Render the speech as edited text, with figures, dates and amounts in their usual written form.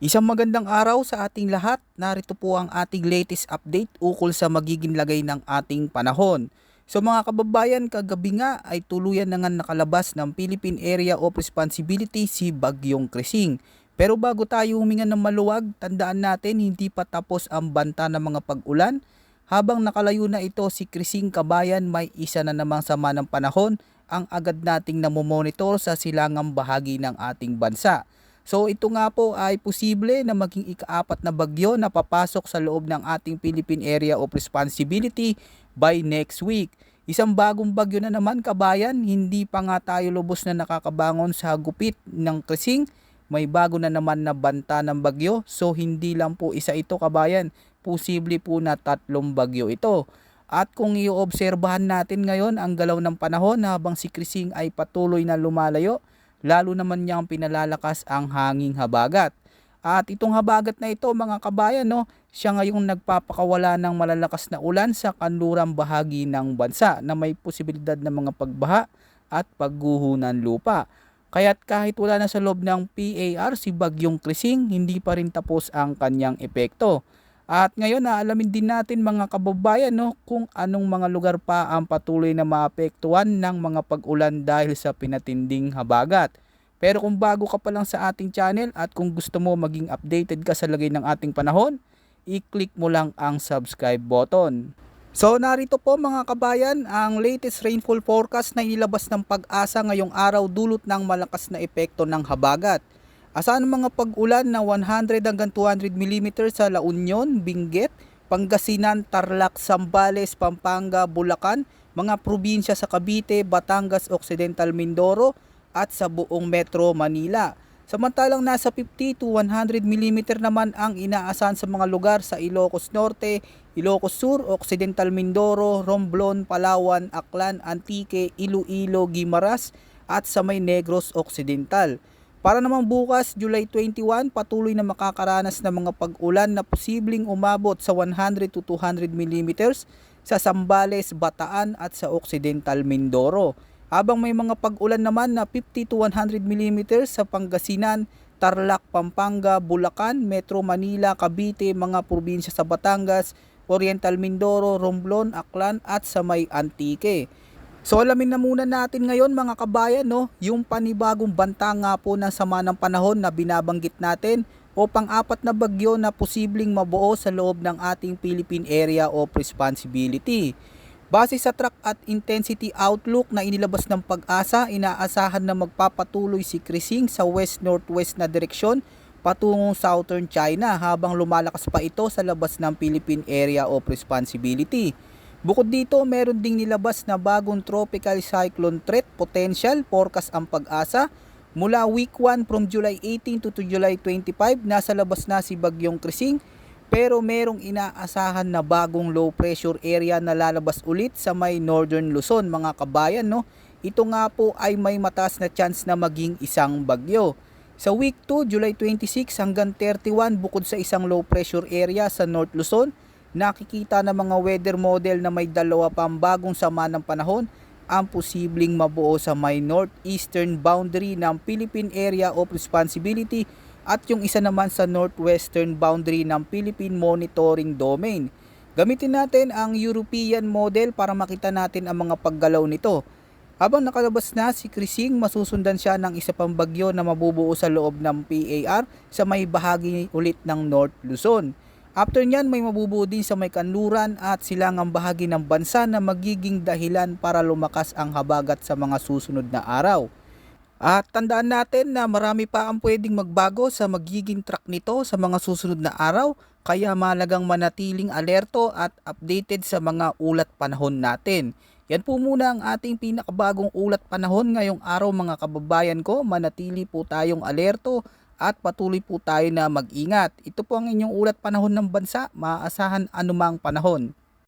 Isang magandang araw sa ating lahat. Narito po ang ating latest update ukol sa magiging lagay ng ating panahon. So mga kababayan, kagabi nga ay tuluyan na nga nakalabas ng Philippine Area of Responsibility si Bagyong Krising. Pero bago tayo huminga ng maluwag, tandaan natin hindi pa tapos ang banta ng mga pag-ulan. Habang nakalayo na ito si Krising Kabayan, may isa na namang sama ng panahon ang agad nating namomonitor sa silangang bahagi ng ating bansa. So ito nga po ay posible na maging ikaapat na bagyo na papasok sa loob ng ating Philippine Area of Responsibility by next week. Isang bagong bagyo na naman kabayan, hindi pa nga tayo lubos na nakakabangon sa gupit ng Krising. May bago na naman na banta ng bagyo, so hindi lang po isa ito kabayan, posible po na tatlong bagyo ito. At kung iobserbahan natin ngayon ang galaw ng panahon habang si Krising ay patuloy na lumalayo, lalo naman niyang pinalalakas ang hanging habagat. At itong habagat na ito mga kabayan, no, siya ngayong nagpapakawala ng malalakas na ulan sa kanlurang bahagi ng bansa na may posibilidad ng mga pagbaha at pagguho ng lupa. Kaya't kahit wala na sa loob ng PAR si Bagyong Krising, hindi pa rin tapos ang kanyang epekto. At ngayon alamin din natin mga kababayan, no, kung anong mga lugar pa ang patuloy na maapektuhan ng mga pag-ulan dahil sa pinatinding habagat. Pero kung bago ka pa lang sa ating channel at kung gusto mo maging updated ka sa lagay ng ating panahon, i-click mo lang ang subscribe button. So narito po mga kabayan ang latest rainfall forecast na inilabas ng Pag-asa ngayong araw dulot ng malakas na epekto ng habagat. Asahan ng mga pag-ulan na 100 hanggang 200 mm sa La Union, Benguet, Pangasinan, Tarlac, Zambales, Pampanga, Bulacan, mga probinsya sa Cavite, Batangas, Occidental Mindoro at sa buong Metro Manila. Samantalang nasa 50 to 100 mm naman ang inaasahan sa mga lugar sa Ilocos Norte, Ilocos Sur, Occidental Mindoro, Romblon, Palawan, Aklan, Antique, Iloilo, Guimaras at sa may Negros Occidental. Para naman bukas, July 21, patuloy na makakaranas ng mga pag-ulan na posibleng umabot sa 100 to 200 mm sa Zambales, Bataan at sa Occidental Mindoro. Habang may mga pag-ulan naman na 50 to 100 mm sa Pangasinan, Tarlac, Pampanga, Bulacan, Metro Manila, Cavite, mga probinsya sa Batangas, Oriental Mindoro, Romblon, Aklan at sa may Antique. So alamin na muna natin ngayon mga kabayan, no, yung panibagong banta nga po ng sama ng panahon na binabanggit natin o pang-apat na bagyo na posibleng mabuo sa loob ng ating Philippine Area of Responsibility. Base sa track at intensity outlook na inilabas ng Pag-asa, inaasahan na magpapatuloy si Krising sa west-northwest na direksyon patungong southern China habang lumalakas pa ito sa labas ng Philippine Area of Responsibility. Bukod dito, meron ding nilabas na bagong tropical cyclone threat potential forecast ang Pag-asa. Mula week 1 from July 18 to July 25, nasa labas na si Bagyong Krising. Pero merong inaasahan na bagong low pressure area na lalabas ulit sa may northern Luzon mga kabayan, no. Ito nga po ay may mataas na chance na maging isang bagyo. Sa week 2, July 26 hanggang 31, bukod sa isang low pressure area sa North Luzon, nakikita ng mga weather model na may dalawa pang bagong sama ng panahon ang posibleng mabuo sa may northeastern boundary ng Philippine Area of Responsibility at yung isa naman sa northwestern boundary ng Philippine Monitoring Domain. Gamitin natin ang European model para makita natin ang mga paggalaw nito. Habang nakalabas na si Krising, masusundan siya ng isa pang bagyo na mabubuo sa loob ng PAR sa may bahagi ulit ng North Luzon. After nyan, may mabubuo din sa may kanluran at silangang bahagi ng bansa na magiging dahilan para lumakas ang habagat sa mga susunod na araw. At tandaan natin na marami pa ang pwedeng magbago sa magiging track nito sa mga susunod na araw, kaya mahalagang manatiling alerto at updated sa mga ulat panahon natin. Yan po muna ang ating pinakabagong ulat panahon ngayong araw mga kababayan ko. Manatili po tayong alerto at patuloy po tayo na mag-ingat. Ito po ang inyong ulat panahon ng bansa, maaasahan anumang panahon.